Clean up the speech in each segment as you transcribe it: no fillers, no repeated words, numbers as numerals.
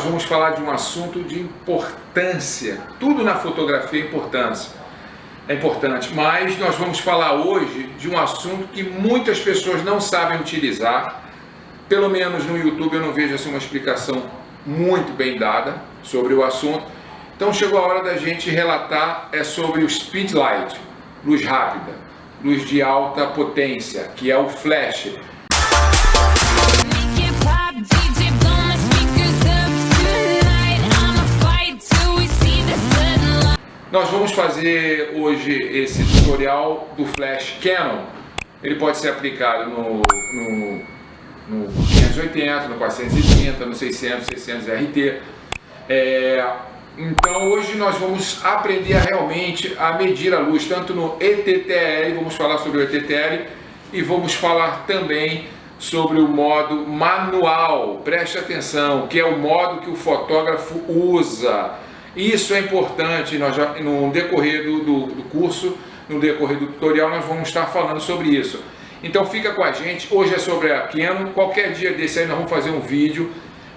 Vamos falar de um assunto de importância. Tudo na fotografia é importante, mas nós vamos falar hoje de um assunto que muitas pessoas não sabem utilizar. Pelo menos no YouTube eu não vejo assim uma explicação muito bem dada sobre o assunto. Então chegou a hora da gente relatar sobre o speed light, luz rápida, luz de alta potência, que é o flash. Nós vamos fazer hoje esse tutorial do flash Canon. Ele pode ser aplicado no 580, no 430, no 600 RT. Então hoje nós vamos aprender realmente a medir a luz, tanto no ETTL, vamos falar sobre o ETTL, e vamos falar também sobre o modo manual. Preste atenção, que é o modo que o fotógrafo usa. Isso é importante, no decorrer do curso, no decorrer do tutorial, nós vamos estar falando sobre isso. Então fica com a gente, hoje é sobre a Canon, qualquer dia desse aí nós vamos fazer um vídeo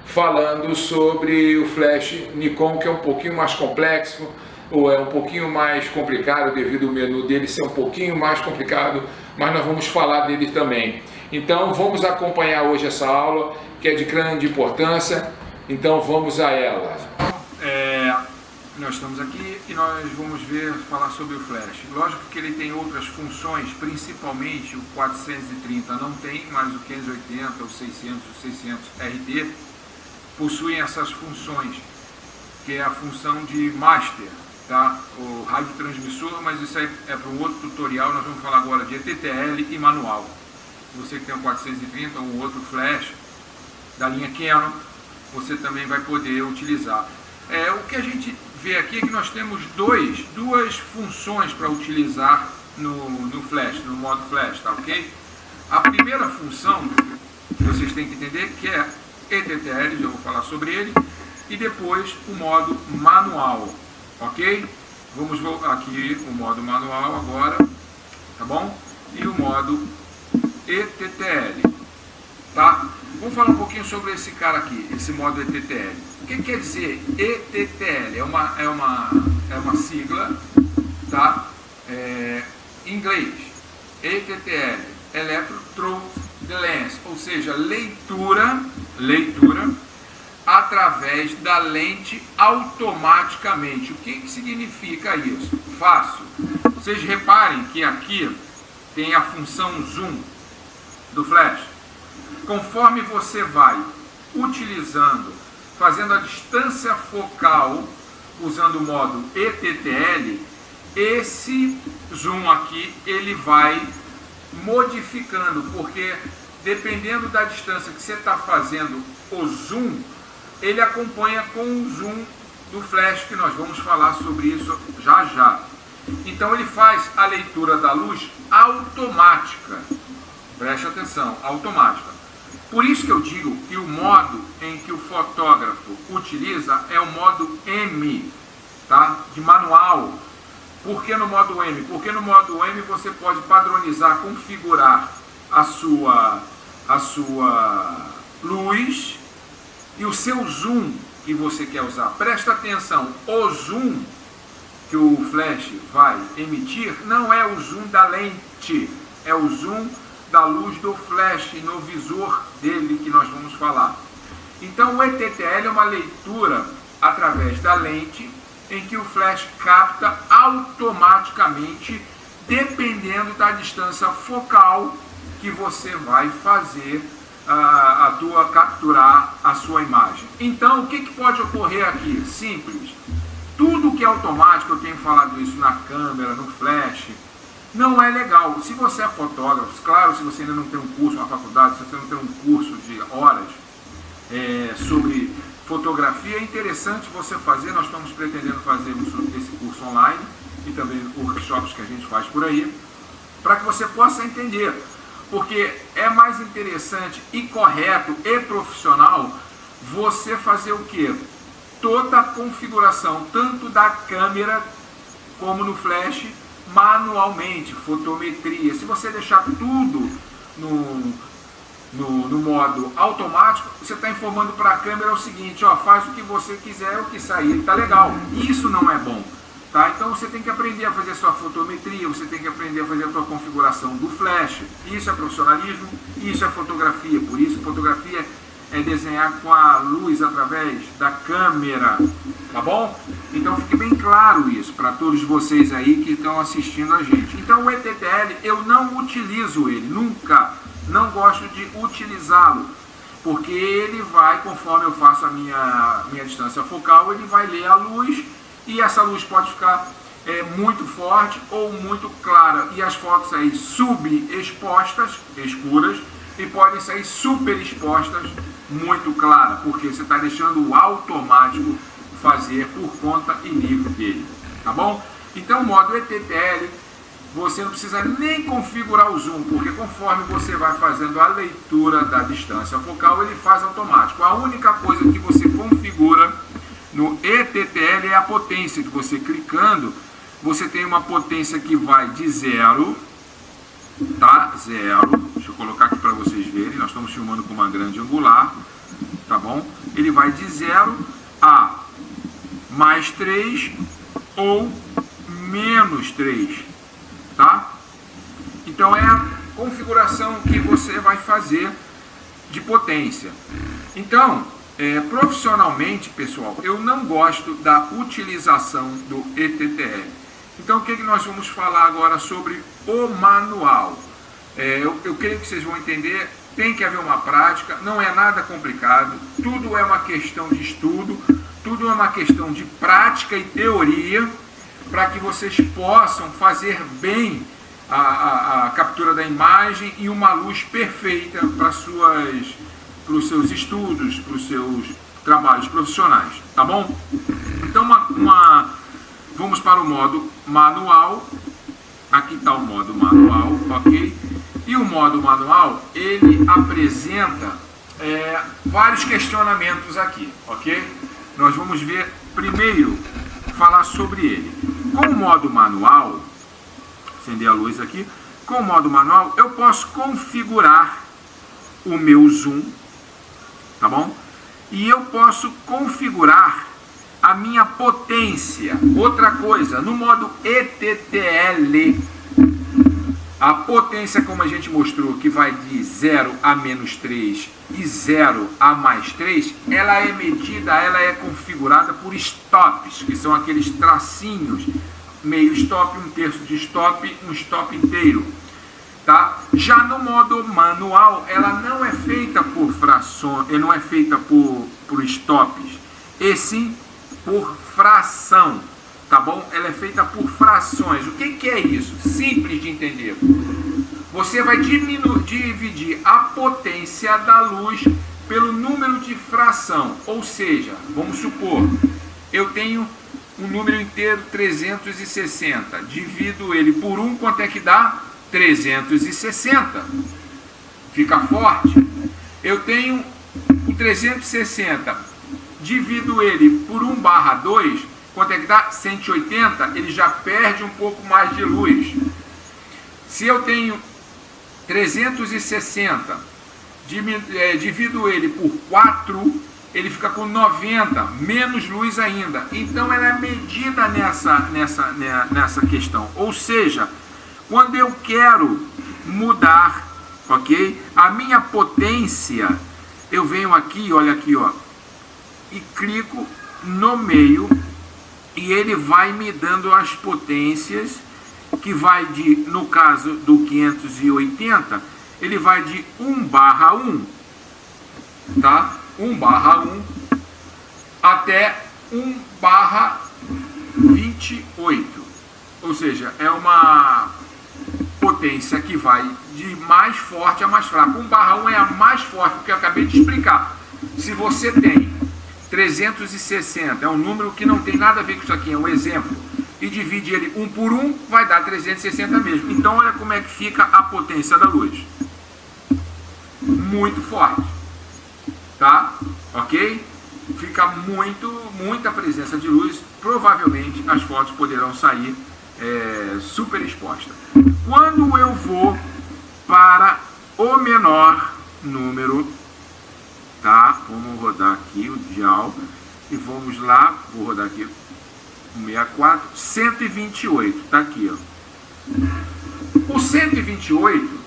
falando sobre o flash Nikon, que é um pouquinho mais complexo, ou é um pouquinho mais complicado devido ao menu dele ser um pouquinho mais complicado, mas nós vamos falar dele também. Então vamos acompanhar hoje essa aula, que é de grande importância, então vamos a ela. Nós estamos aqui e nós vamos falar sobre o flash. Lógico que ele tem outras funções, principalmente o 430 não tem, mas o 580, o 600 RT possuem essas funções, que é a função de master, tá? O radiotransmissor, mas isso aí é para um outro tutorial. Nós vamos falar agora de ETTL e manual. Você que tem o 430 ou um outro flash da linha Canon, você também vai poder utilizar. O que a gente vê aqui é que nós temos duas funções para utilizar no flash, no modo flash, tá ok? A primeira função que vocês têm que entender que é ETTL, já vou falar sobre ele, e depois o modo manual, ok? Vamos voltar aqui o modo manual agora, tá bom? E o modo ETTL, tá? Vamos falar um pouquinho sobre esse cara aqui, esse modo ETTL. O que quer dizer ETTL? É uma sigla, tá? Em inglês, ETTL, Electro Through the Lens, ou seja, leitura através da lente automaticamente. O que significa isso? Fácil. Vocês reparem que aqui tem a função zoom do flash. Conforme você vai utilizando, fazendo a distância focal, usando o modo ETTL, esse zoom aqui, ele vai modificando, porque dependendo da distância que você está fazendo o zoom, ele acompanha com o zoom do flash, que nós vamos falar sobre isso já. Então ele faz a leitura da luz automática. Preste atenção, automática. Por isso que eu digo que o modo em que o fotógrafo utiliza é o modo M, tá? De manual. Por que no modo M? Porque no modo M você pode padronizar, configurar a sua luz e o seu zoom que você quer usar. Presta atenção, o zoom que o flash vai emitir não é o zoom da lente, é o zoom da luz do flash no visor dele, que nós vamos falar. Então o ETTL é uma leitura através da lente em que o flash capta automaticamente, dependendo da distância focal que você vai fazer capturar a sua imagem. Então o que pode ocorrer aqui? Simples. Tudo que é automático, eu tenho falado isso na câmera, no flash, não é legal. Se você é fotógrafo, claro, se você ainda não tem um curso na faculdade, se você não tem um curso de horas sobre fotografia, é interessante você fazer. Nós estamos pretendendo fazer esse curso online e também workshops que a gente faz por aí, para que você possa entender, porque é mais interessante e correto e profissional você fazer o quê? Toda a configuração, tanto da câmera como no flash, manualmente, fotometria. Se você deixar tudo no modo automático, você está informando para a câmera o seguinte, ó, faz o que você quiser, o que sair está legal. Isso não é bom. Tá? Então você tem que aprender a fazer a sua fotometria, você tem que aprender a fazer a sua configuração do flash. Isso é profissionalismo, isso é fotografia. Por isso, fotografia é desenhar com a luz através da câmera, tá bom? Então fique bem claro isso para todos vocês aí que estão assistindo a gente. Então o ETTL eu não utilizo ele, nunca, não gosto de utilizá-lo, porque ele vai, conforme eu faço a minha distância focal, ele vai ler a luz e essa luz pode ficar muito forte ou muito clara e as fotos aí subexpostas, escuras, e podem sair super expostas, muito clara, porque você está deixando o automático fazer por conta e livre dele, tá bom? Então o modo ETTL, você não precisa nem configurar o zoom, porque conforme você vai fazendo a leitura da distância focal, ele faz automático. A única coisa que você configura no ETTL é a potência, que você clicando, você tem uma potência que vai de 0, tá? 0, deixa eu colocar aqui para vocês verem, nós estamos filmando com uma grande angular, tá bom? Ele vai de 0 a mais 3 ou menos 3, tá? Então é a configuração que você vai fazer de potência. Então, profissionalmente, pessoal, eu não gosto da utilização do ETTL. Então, o que nós vamos falar agora sobre o manual? Eu creio que vocês vão entender, tem que haver uma prática, não é nada complicado, tudo é uma questão de estudo, tudo é uma questão de prática e teoria, para que vocês possam fazer bem a captura da imagem e uma luz perfeita para os seus estudos, para os seus trabalhos profissionais, tá bom? Então, vamos para o modo manual. Aqui está o modo manual, ok? E o modo manual, ele apresenta vários questionamentos aqui, ok? Nós vamos ver primeiro, falar sobre ele. Com o modo manual, acender a luz aqui, com o modo manual eu posso configurar o meu zoom, tá bom? E eu posso configurar a minha potência. Outra coisa, no modo ETTL, a potência, como a gente mostrou, que vai de 0 a menos 3 e 0 a mais 3, ela é medida, ela é configurada por stops, que são aqueles tracinhos, meio stop, um terço de stop, um stop inteiro. Tá? Já no modo manual, ela não é feita por frações, não é feita por stops, e sim por fração, tá bom? Ela é feita por frações. O que é isso? Simples de entender. Você vai dividir a potência da luz pelo número de fração, ou seja, vamos supor, eu tenho um número inteiro 360, divido ele por 1, quanto é que dá? 360. Fica forte. Eu tenho o 360, divido ele por 1/2, quanto é que dá? 180, ele já perde um pouco mais de luz. Se eu tenho 360, divido ele por 4, ele fica com 90, menos luz ainda. Então ela é medida nessa questão. Ou seja, quando eu quero mudar, ok, a minha potência, eu venho aqui, olha aqui, ó, e clico no meio e ele vai me dando as potências, que vai de, no caso do 580, ele vai de 1/1, tá? 1/1 até 1/28, ou seja, é uma potência que vai de mais forte a mais fraca. 1/1 é a mais forte, porque eu acabei de explicar. Se você tem 360, é um número que não tem nada a ver com isso aqui, é um exemplo, e divide ele 1 por 1, vai dar 360 mesmo. Então olha como é que fica a potência da luz. Muito forte, tá? Ok? Fica muita presença de luz, provavelmente as fotos poderão sair super expostas. Quando eu vou para o menor, número, tá? Vamos rodar aqui o dial e vamos lá, vou rodar aqui o 64, 128, tá aqui, ó. O 128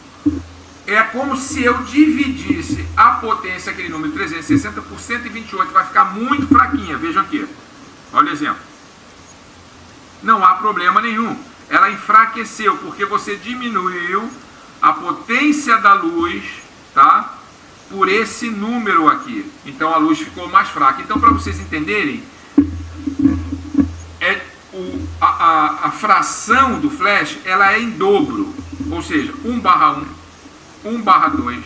é como se eu dividisse a potência, aquele número 360, por 128, vai ficar muito fraquinha, veja aqui, olha o exemplo. Não há problema nenhum, ela enfraqueceu, porque você diminuiu a potência da luz, tá? Por esse número aqui, então a luz ficou mais fraca. Então, para vocês entenderem, a fração do flash, ela é em dobro, ou seja, 1/1, 1/2,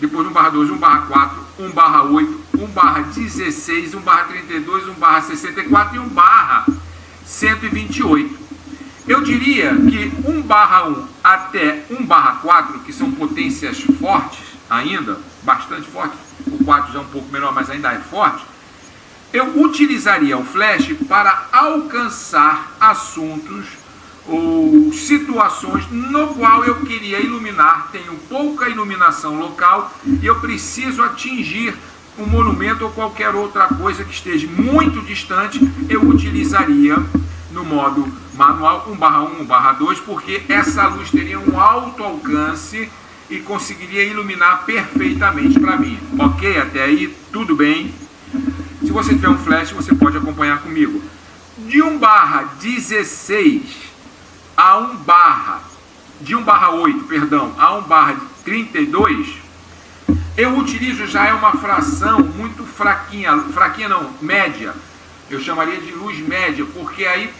depois 1/2, 1/4, 1/8, 1/16, 1/32, 1/64 e 1/128. Eu diria que 1/1 até 1/4, que são potências fortes ainda, bastante fortes, o 4 já é um pouco menor, mas ainda é forte, eu utilizaria o flash para alcançar assuntos ou situações no qual eu queria iluminar, tenho pouca iluminação local e eu preciso atingir um monumento ou qualquer outra coisa que esteja muito distante, eu utilizaria no modo manual 1/1, 1/2, porque essa luz teria um alto alcance e conseguiria iluminar perfeitamente para mim. Ok? Até aí, tudo bem? Se você tiver um flash, você pode acompanhar comigo. De 1/16 a 1/8, perdão, a 1/32, eu utilizo já uma fração muito fraquinha, fraquinha não, média. Eu chamaria de luz média, porque aí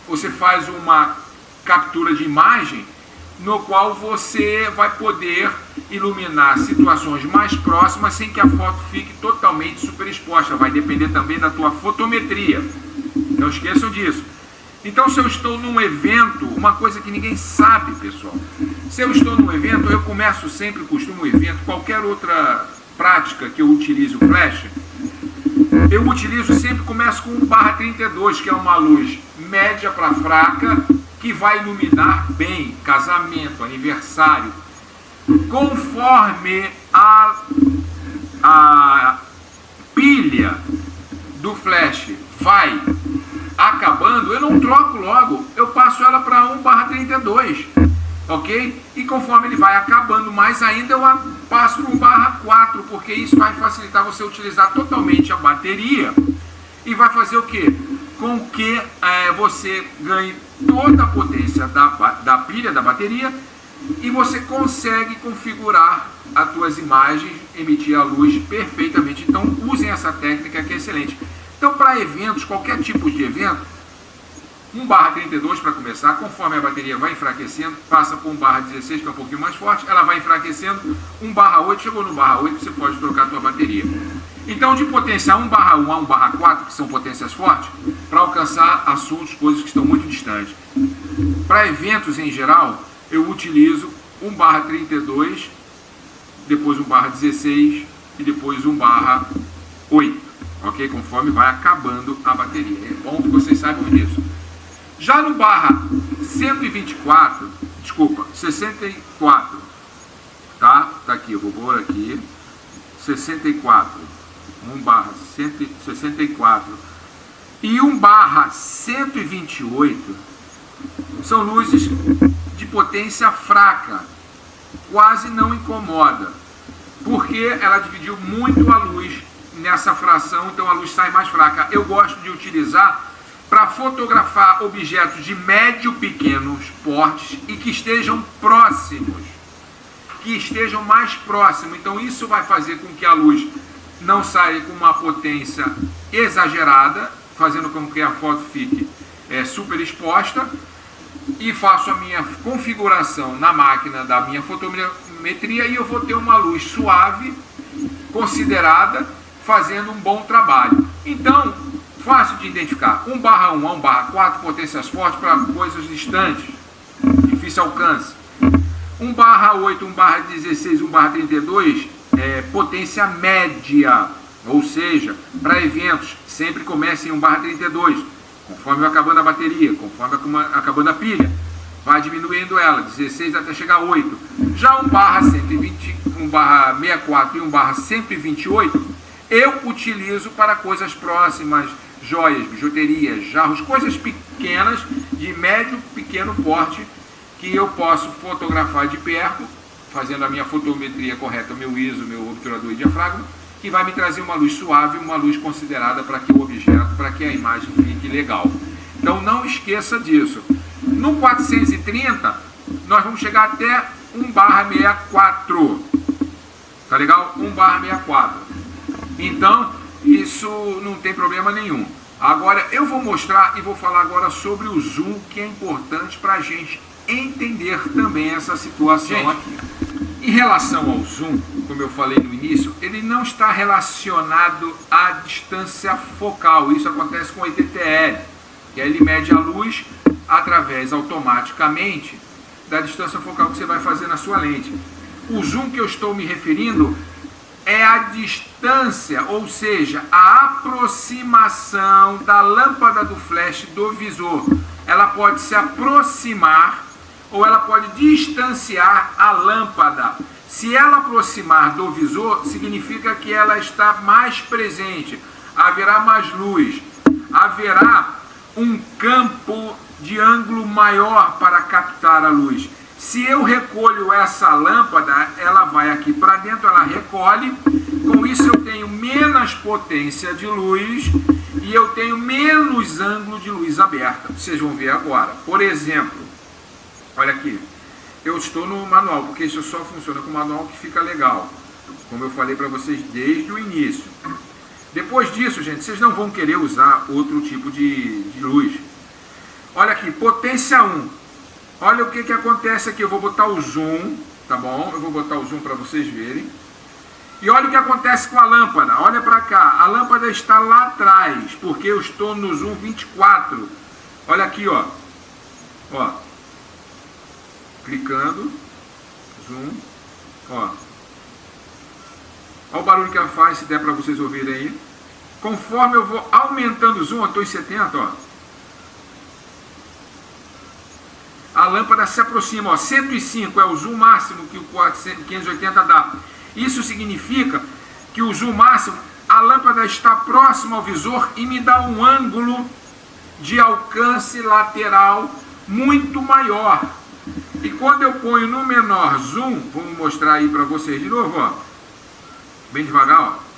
você faz uma captura de imagem no qual você vai poder iluminar situações mais próximas sem que a foto fique totalmente superexposta. Vai depender também da tua fotometria. Não esqueçam disso. Então, se eu estou num evento, uma coisa que ninguém sabe, pessoal. Se eu estou num evento, eu costumo um evento, qualquer outra prática que eu utilize o flash, eu utilizo sempre, começo com 1/32, que é uma luz média para fraca, que vai iluminar bem casamento, aniversário. Conforme a pilha do flash vai acabando, eu não troco logo, eu passo ela para 1/32, ok? E conforme ele vai acabando mais ainda, eu passo para 1/4, porque isso vai facilitar você utilizar totalmente a bateria e vai fazer o quê? Com que você ganhe toda a potência da pilha, da bateria, e você consegue configurar as tuas imagens, emitir a luz perfeitamente. Então usem essa técnica que é excelente. Então, para eventos, qualquer tipo de evento, 1/32 para começar, conforme a bateria vai enfraquecendo, passa por 1/16, que é um pouquinho mais forte, ela vai enfraquecendo, 1/8, chegou no 1/8, você pode trocar a tua bateria. Então, de potência 1/1 a 1/4, que são potências fortes, para alcançar assuntos, coisas que estão muito distantes. Para eventos em geral, eu utilizo 1/32, depois 1/16 e depois 1/8, ok? Conforme vai acabando a bateria. É bom que vocês saibam disso. Já no 64, tá? Tá aqui, eu vou pôr aqui, 64, 1/64 e 1/128 são luzes de potência fraca, quase não incomoda, porque ela dividiu muito a luz nessa fração, então a luz sai mais fraca. Eu gosto de utilizar para fotografar objetos de médio pequenos portes e que estejam próximos, que estejam mais próximos. Então isso vai fazer com que a luz não saia com uma potência exagerada, fazendo com que a foto fique super exposta, e faço a minha configuração na máquina da minha fotometria e eu vou ter uma luz suave, considerada, fazendo um bom trabalho. Então, fácil de identificar, 1/1 a 1/4, potências fortes para coisas distantes, difícil alcance. 1/8, 1/16, 1/32, potência média, ou seja, para eventos, sempre comece em 1/32, conforme vai acabando a bateria, conforme vai acabando a pilha. vai diminuindo ela, 16 até chegar a 8. Já 1/120, 1/64 e 1/128, eu utilizo para coisas próximas, joias, bijuterias, jarros, coisas pequenas, de médio, pequeno porte, que eu posso fotografar de perto, fazendo a minha fotometria correta, meu ISO, meu obturador e diafragma, que vai me trazer uma luz suave, uma luz considerada para que o objeto, para que a imagem fique legal. Então não esqueça disso. No 430, nós vamos chegar até 1/64. Tá legal? 1/64. Então, isso não tem problema nenhum. Agora, eu vou mostrar e vou falar agora sobre o zoom, que é importante para a gente entender também essa situação aqui. Em relação ao zoom, como eu falei no início, ele não está relacionado à distância focal. Isso acontece com o ETTL, que ele mede a luz através automaticamente da distância focal que você vai fazer na sua lente. O zoom que eu estou me referindo é a distância, ou seja, a aproximação da lâmpada do flash do visor. Ela pode se aproximar ou ela pode distanciar a lâmpada. Se ela aproximar do visor, significa que ela está mais presente, haverá mais luz, haverá um campo de ângulo maior para captar a luz. Se eu recolho essa lâmpada, ela vai aqui para dentro, ela recolhe, com isso eu tenho menos potência de luz e eu tenho menos ângulo de luz aberta. Vocês vão ver agora. Por exemplo, olha aqui, eu estou no manual, porque isso só funciona com o manual que fica legal, como eu falei para vocês desde o início. Depois disso, gente, vocês não vão querer usar outro tipo de luz. Olha aqui, potência 1. Olha o que acontece aqui. Eu vou botar o zoom, tá bom? Eu vou botar o zoom para vocês verem. E olha o que acontece com a lâmpada. Olha para cá. A lâmpada está lá atrás, porque eu estou no zoom 24. Olha aqui, ó. Ó. Clicando. Zoom. Ó. Olha o barulho que ela faz, se der para vocês ouvirem aí. Conforme eu vou aumentando o zoom, eu estou em 70, ó. A lâmpada se aproxima, ó, 105 é o zoom máximo que o 580 dá. Isso significa que o zoom máximo, a lâmpada está próxima ao visor e me dá um ângulo de alcance lateral muito maior. E quando eu ponho no menor zoom, vamos mostrar aí para vocês de novo, ó, bem devagar, ó.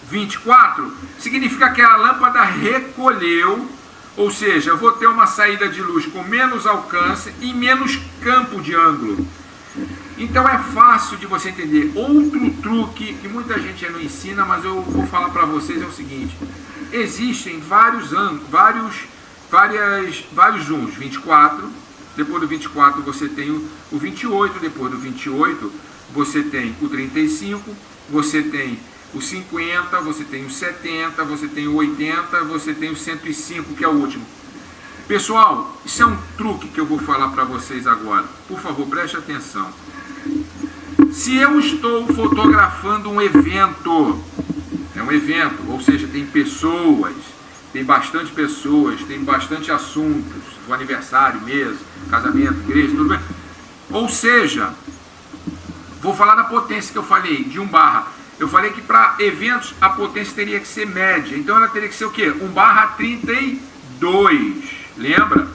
24 significa que a lâmpada recolheu, ou seja, eu vou ter uma saída de luz com menos alcance e menos campo de ângulo. Então é fácil de você entender. Outro truque que muita gente não ensina, mas eu vou falar para vocês, é o seguinte: existem vários zooms. 24, depois do 24 você tem o 28, depois do 28 você tem o 35, você tem o 50, você tem o 70, você tem o 80, você tem o 105, que é o último. Pessoal, isso é um truque que eu vou falar para vocês agora. Por favor, preste atenção. Se eu estou fotografando um evento, é um evento, ou seja, tem pessoas, tem bastante pessoas, tem bastante assuntos, o aniversário mesmo, casamento, igreja, tudo bem. Ou seja, vou falar da potência que eu falei, de 1/. Eu falei que para eventos a potência teria que ser média. Então ela teria que ser o quê? 1/32. Lembra?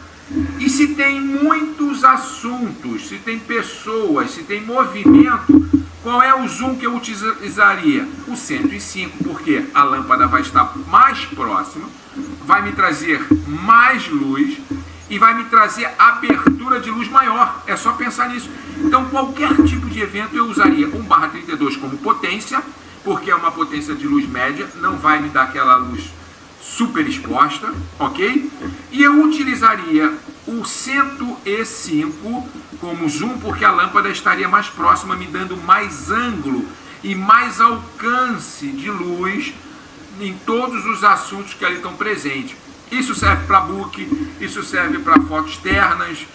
E se tem muitos assuntos, se tem pessoas, se tem movimento, qual é o zoom que eu utilizaria? O 105, porque a lâmpada vai estar mais próxima, vai me trazer mais luz e vai me trazer abertura de luz maior. É só pensar nisso. Então, qualquer tipo de evento eu usaria 1/32 como potência, porque é uma potência de luz média, não vai me dar aquela luz super exposta, ok? E eu utilizaria o 105 como zoom, porque a lâmpada estaria mais próxima, me dando mais ângulo e mais alcance de luz em todos os assuntos que ali estão presentes. Isso serve para book, isso serve para fotos externas,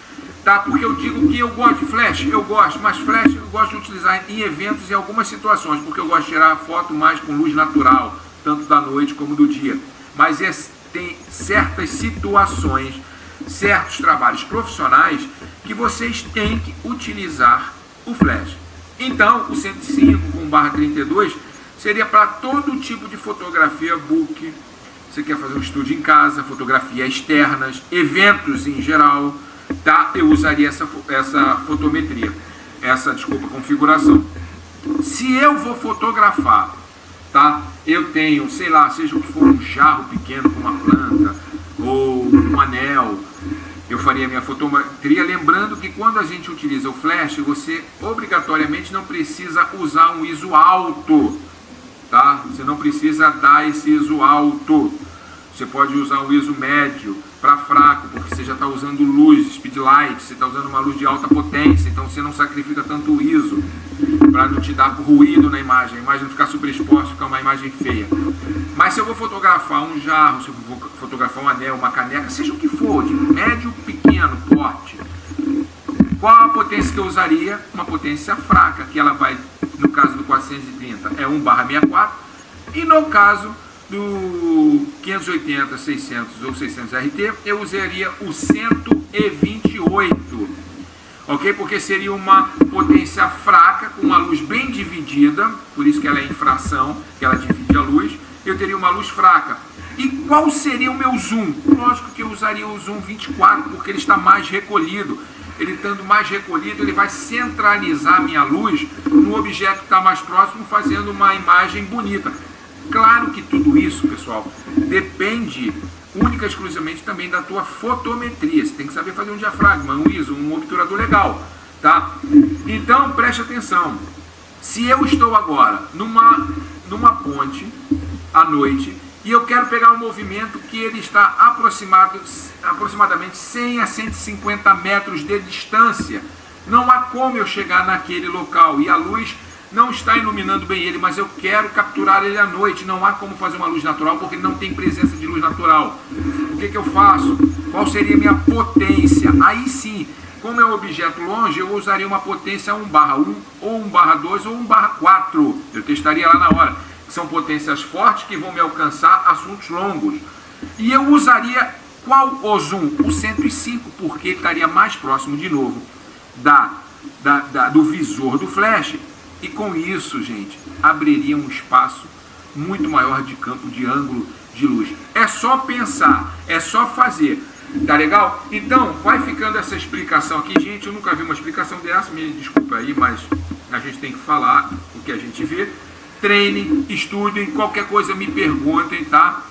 tá? Porque eu digo que eu gosto de flash, eu gosto, mas flash eu gosto de utilizar em eventos e em algumas situações, porque eu gosto de tirar foto mais com luz natural, tanto da noite como do dia. Mas tem certas situações, certos trabalhos profissionais que vocês têm que utilizar o flash. Então, o 105/32 seria para todo tipo de fotografia book. Você quer fazer um estúdio em casa, fotografia externas, eventos em geral, tá? Eu usaria essa fotometria, configuração. Se eu vou fotografar, tá? Eu tenho, sei lá, seja o que for, um jarro pequeno com uma planta ou um anel, eu faria minha fotometria, lembrando que quando a gente utiliza o flash, você obrigatoriamente não precisa usar um ISO alto, tá? Você não precisa dar esse ISO alto. Você pode usar um ISO médio para fraco, porque você já está usando luz, speedlight, você está usando uma luz de alta potência, então você não sacrifica tanto o ISO, para não te dar ruído na imagem, a imagem não ficar super exposta, ficar uma imagem feia. Mas se eu vou fotografar um jarro, se eu vou fotografar um anel, uma caneca, seja o que for, de médio, pequeno, porte, qual a potência que eu usaria? Uma potência fraca, que ela vai, no caso do 430, é 1/64, e no caso do 580, 600 ou 600 RT, eu usaria o 128, ok? Porque seria uma potência fraca, com uma luz bem dividida, por isso que ela é infração, que ela divide a luz, eu teria uma luz fraca. E qual seria o meu zoom? Lógico que eu usaria o zoom 24, porque ele está mais recolhido. Ele estando mais recolhido, ele vai centralizar a minha luz no objeto que está mais próximo, fazendo uma imagem bonita. Claro que tudo isso, pessoal, depende única e exclusivamente também da tua fotometria. Você tem que saber fazer um diafragma, um ISO, um obturador legal, tá? Então, preste atenção. Se eu estou agora numa ponte à noite e eu quero pegar um movimento que ele está aproximadamente 100 a 150 metros de distância, não há como eu chegar naquele local e a luz não está iluminando bem ele, mas eu quero capturar ele à noite. Não há como fazer uma luz natural, porque não tem presença de luz natural. O que eu faço? Qual seria a minha potência? Aí sim, como é um objeto longe, eu usaria uma potência 1/1, ou 1/2, ou 1/4. Eu testaria lá na hora. São potências fortes que vão me alcançar assuntos longos. E eu usaria qual o zoom? O 105, porque estaria mais próximo, de novo, do visor do flash. E com isso, gente, abriria um espaço muito maior de campo, de ângulo de luz. É só pensar, é só fazer. Tá legal? Então, vai ficando essa explicação aqui. Gente, eu nunca vi uma explicação dessa, me desculpa aí, mas a gente tem que falar o que a gente vê. Treinem, estudem, qualquer coisa me perguntem, tá?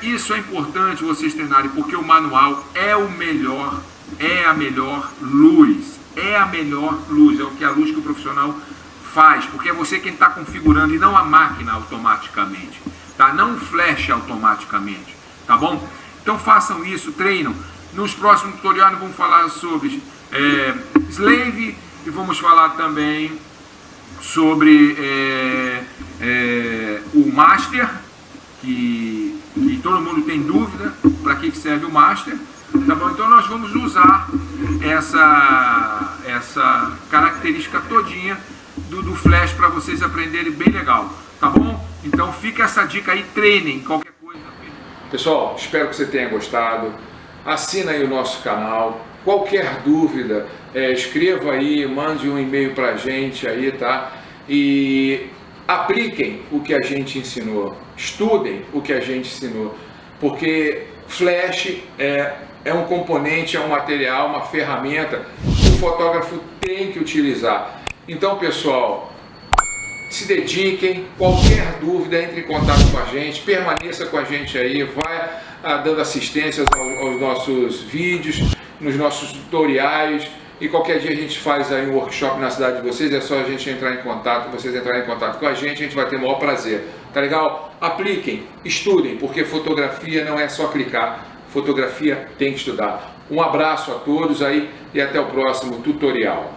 Isso é importante vocês treinarem, porque o manual é o melhor, é a melhor luz. É a melhor luz, é o que a luz que o profissional faz, porque é você quem está configurando e não a máquina automaticamente, tá? Não o flash automaticamente, tá bom? Então façam isso, treinam. Nos próximos tutoriais vamos falar sobre slave e vamos falar também sobre o master, que todo mundo tem dúvida para que serve o master, tá bom? Então nós vamos usar essa característica todinha do flash para vocês aprenderem bem legal, tá bom? Então fica essa dica aí, treinem qualquer coisa. Pessoal, espero que você tenha gostado. Assina aí o nosso canal. Qualquer dúvida, escreva aí, mande um e-mail para a gente aí, tá? E apliquem o que a gente ensinou, estudem o que a gente ensinou, porque flash é um componente, é um material, uma ferramenta que o fotógrafo tem que utilizar. Então, pessoal, se dediquem, qualquer dúvida, entre em contato com a gente, permaneça com a gente aí, vai dando assistências aos nossos vídeos, nos nossos tutoriais, e qualquer dia a gente faz aí um workshop na cidade de vocês, é só a gente entrar em contato, vocês entrarem em contato com a gente vai ter o maior prazer, tá legal? Apliquem, estudem, porque fotografia não é só clicar, fotografia tem que estudar. Um abraço a todos aí e até o próximo tutorial.